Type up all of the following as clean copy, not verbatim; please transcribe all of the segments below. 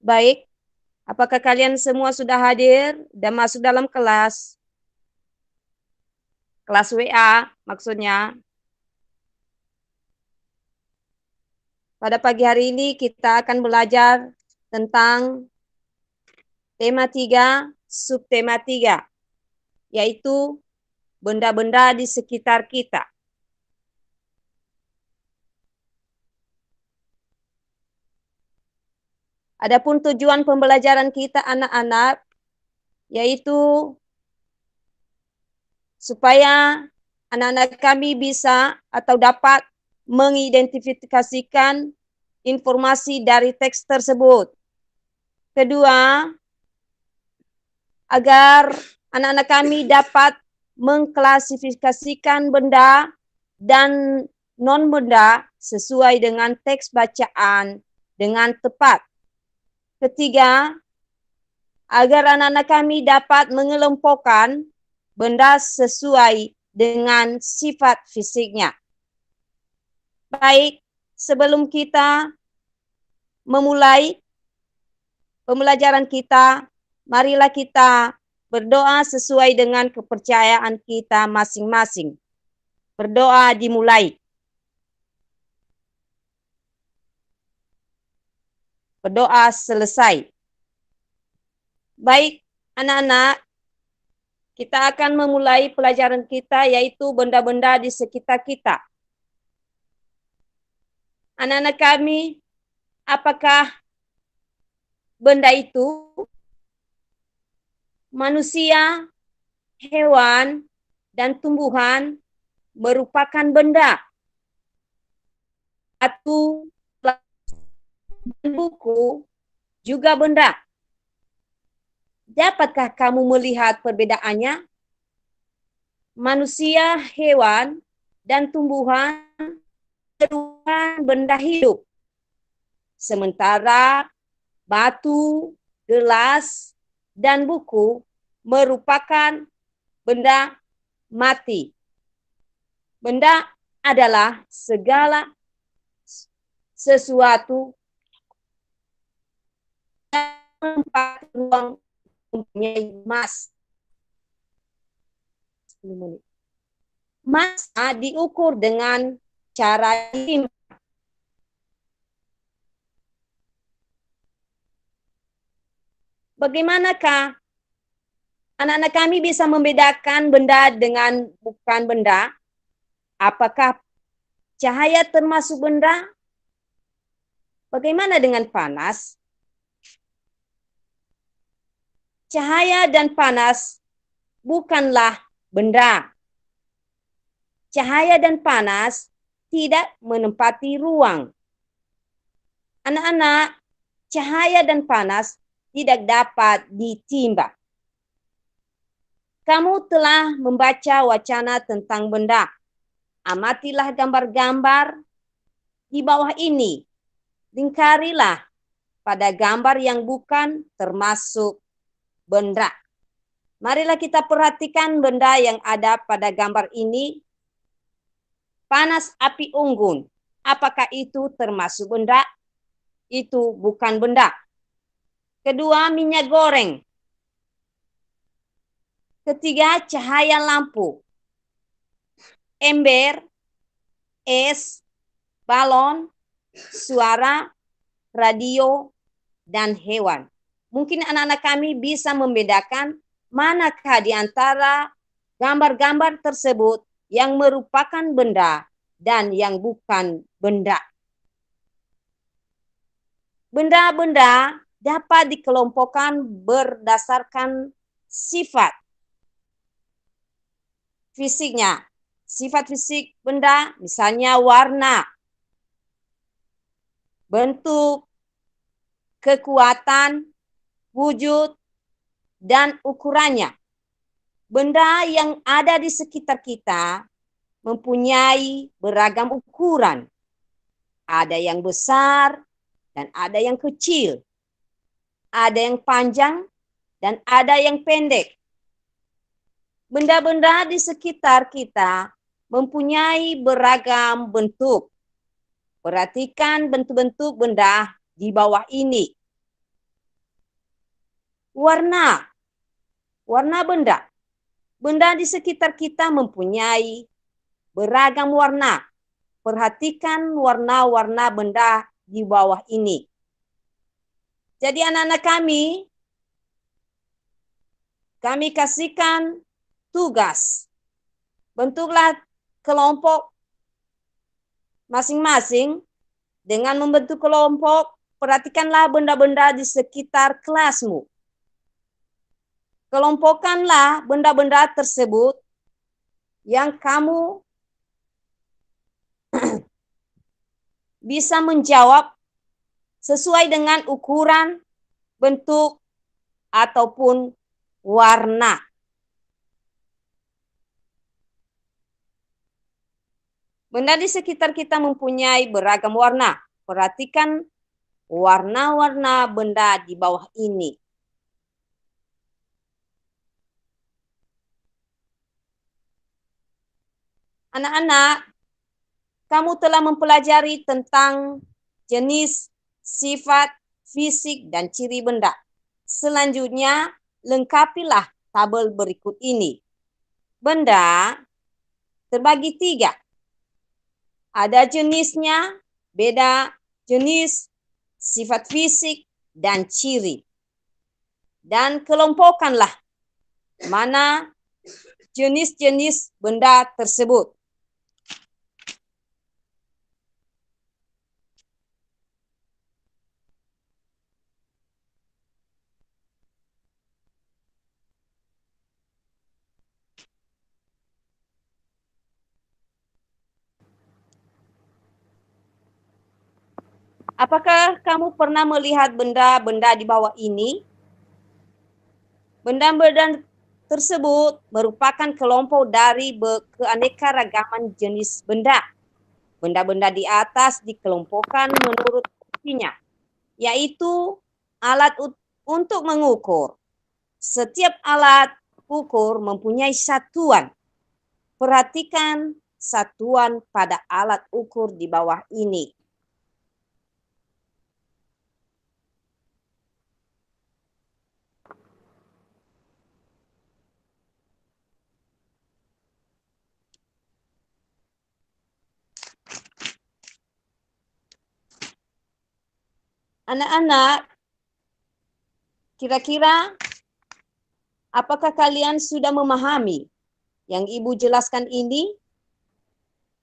Baik, apakah kalian semua sudah hadir dan masuk dalam kelas? Kelas WA maksudnya. Pada pagi hari ini kita akan belajar tentang tema 3, subtema 3, yaitu benda-benda di sekitar kita. Adapun tujuan pembelajaran kita anak-anak, yaitu supaya anak-anak kami bisa atau dapat mengidentifikasikan informasi dari teks tersebut. Kedua, agar anak-anak kami dapat mengklasifikasikan benda dan non-benda sesuai dengan teks bacaan dengan tepat. Ketiga, agar anak-anak kami dapat mengelompokkan benda sesuai dengan sifat fisiknya. Baik, sebelum kita memulai pembelajaran kita, marilah kita berdoa sesuai dengan kepercayaan kita masing-masing. Berdoa dimulai. Berdoa selesai. Baik, anak-anak, kita akan memulai pelajaran kita, yaitu benda-benda di sekitar kita. Anak-anak kami, apakah benda itu manusia, hewan, dan tumbuhan merupakan benda? Batu, buku juga benda. Dapatkah kamu melihat perbedaannya? Manusia, hewan, dan tumbuhan merupakan benda hidup. Sementara batu, gelas, dan buku merupakan benda mati. Benda adalah segala sesuatu yang tempat ruang mempunyai mas. Massa diukur dengan cara ini. Bagaimanakah anak-anak kami bisa membedakan benda dengan bukan benda? Apakah cahaya termasuk benda? Bagaimana dengan panas? Cahaya dan panas bukanlah benda. Cahaya dan panas tidak menempati ruang. Anak-anak, cahaya dan panas tidak dapat ditimbang. Kamu telah membaca wacana tentang benda. Amatilah gambar-gambar di bawah ini. Lingkarilah pada gambar yang bukan termasuk benda. Marilah kita perhatikan benda yang ada pada gambar ini. Panas api unggun. Apakah itu termasuk benda? Itu bukan benda. Kedua, minyak goreng. Ketiga, cahaya lampu. Ember, es, balon, suara, radio, dan hewan. Mungkin anak-anak kami bisa membedakan manakah di antara gambar-gambar tersebut yang merupakan benda dan yang bukan benda. Benda-benda dapat dikelompokkan berdasarkan sifat fisiknya. Sifat fisik benda misalnya warna, bentuk, kekuatan, wujud, dan ukurannya. Benda yang ada di sekitar kita mempunyai beragam ukuran. Ada yang besar dan ada yang kecil. Ada yang panjang dan ada yang pendek. Benda-benda di sekitar kita mempunyai beragam bentuk. Perhatikan bentuk-bentuk benda di bawah ini. Warna. Warna benda. Benda di sekitar kita mempunyai beragam warna. Perhatikan warna-warna benda di bawah ini. Jadi anak-anak kami kasihkan tugas. Bentuklah kelompok masing-masing. Dengan membentuk kelompok, perhatikanlah benda-benda di sekitar kelasmu. Kelompokkanlah benda-benda tersebut yang kamu bisa menjawab sesuai dengan ukuran, bentuk, ataupun warna. Benda di sekitar kita mempunyai beragam warna. Perhatikan warna-warna benda di bawah ini. Anak-anak, kamu telah mempelajari tentang jenis, sifat, fisik, dan ciri benda. Selanjutnya, lengkapilah tabel berikut ini. Benda terbagi 3. Ada jenisnya, beda jenis, sifat fisik, dan ciri. Dan kelompokkanlah mana jenis-jenis benda tersebut. Apakah kamu pernah melihat benda-benda di bawah ini? Benda-benda tersebut merupakan kelompok dari keanekaragaman jenis benda. Benda-benda di atas dikelompokkan menurut fungsinya, yaitu alat untuk mengukur. Setiap alat ukur mempunyai satuan. Perhatikan satuan pada alat ukur di bawah ini. Anak-anak, kira-kira apakah kalian sudah memahami yang Ibu jelaskan ini?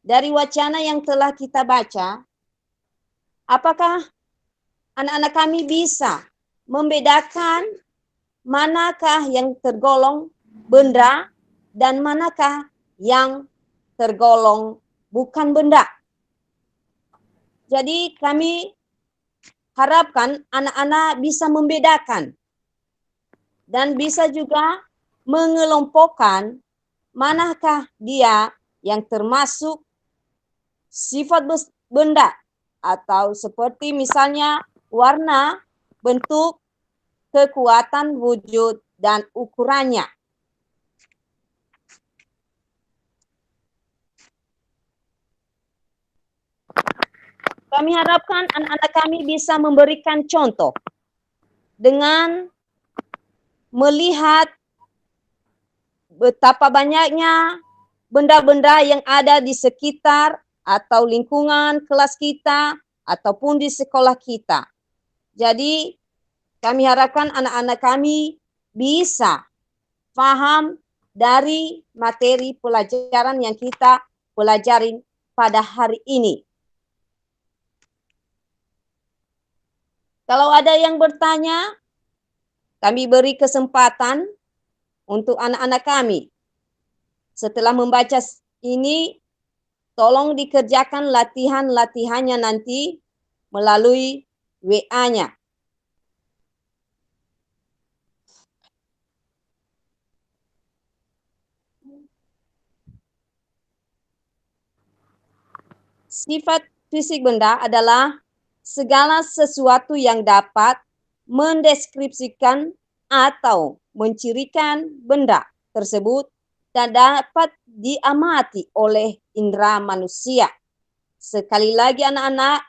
Dari wacana yang telah kita baca, apakah anak-anak kami bisa membedakan manakah yang tergolong benda dan manakah yang tergolong bukan benda? Jadi kami harapkan anak-anak bisa membedakan dan bisa juga mengelompokkan manakah dia yang termasuk sifat benda atau seperti misalnya warna, bentuk, kekuatan wujud, dan ukurannya. Kami harapkan anak-anak kami bisa memberikan contoh dengan melihat betapa banyaknya benda-benda yang ada di sekitar atau lingkungan kelas kita ataupun di sekolah kita. Jadi kami harapkan anak-anak kami bisa paham dari materi pelajaran yang kita pelajarin pada hari ini. Kalau ada yang bertanya, kami beri kesempatan untuk anak-anak kami. Setelah membaca ini, tolong dikerjakan latihan-latihannya nanti melalui WA-nya. Sifat fisik benda adalah segala sesuatu yang dapat mendeskripsikan atau mencirikan benda tersebut dan dapat diamati oleh indera manusia. Sekali lagi anak-anak,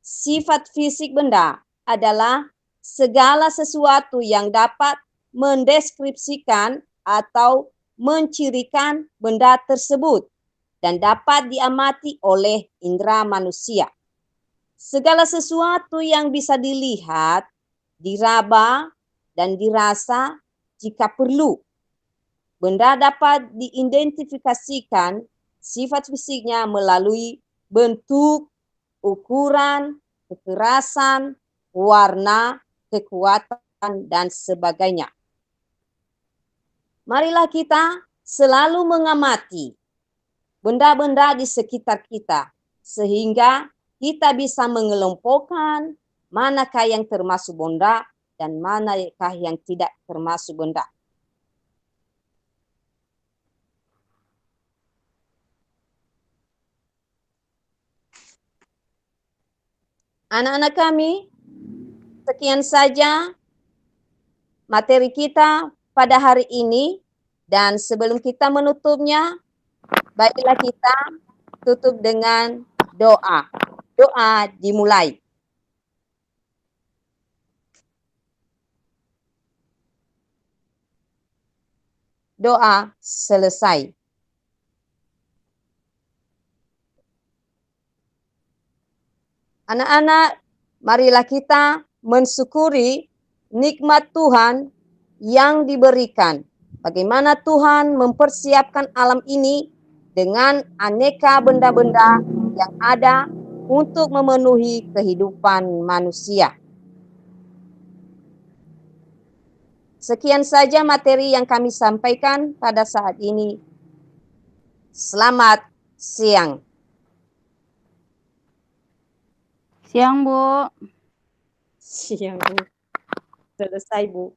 sifat fisik benda adalah segala sesuatu yang dapat mendeskripsikan atau mencirikan benda tersebut dan dapat diamati oleh indera manusia. Segala sesuatu yang bisa dilihat, diraba, dan dirasa jika perlu. Benda dapat diidentifikasikan sifat fisiknya melalui bentuk, ukuran, kekerasan, warna, kekuatan, dan sebagainya. Marilah kita selalu mengamati benda-benda di sekitar kita, sehingga kita bisa mengelompokkan manakah yang termasuk benda dan manakah yang tidak termasuk benda. Anak-anak kami, sekian saja materi kita pada hari ini, dan sebelum kita menutupnya, baiklah kita tutup dengan doa. Doa dimulai. Doa selesai. Anak-anak, marilah kita mensyukuri nikmat Tuhan yang diberikan. Bagaimana Tuhan mempersiapkan alam ini dengan aneka benda-benda yang ada untuk memenuhi kehidupan manusia. Sekian saja materi yang kami sampaikan pada saat ini. Selamat siang. Siang, Bu. Siang, Bu. Selesai, Bu.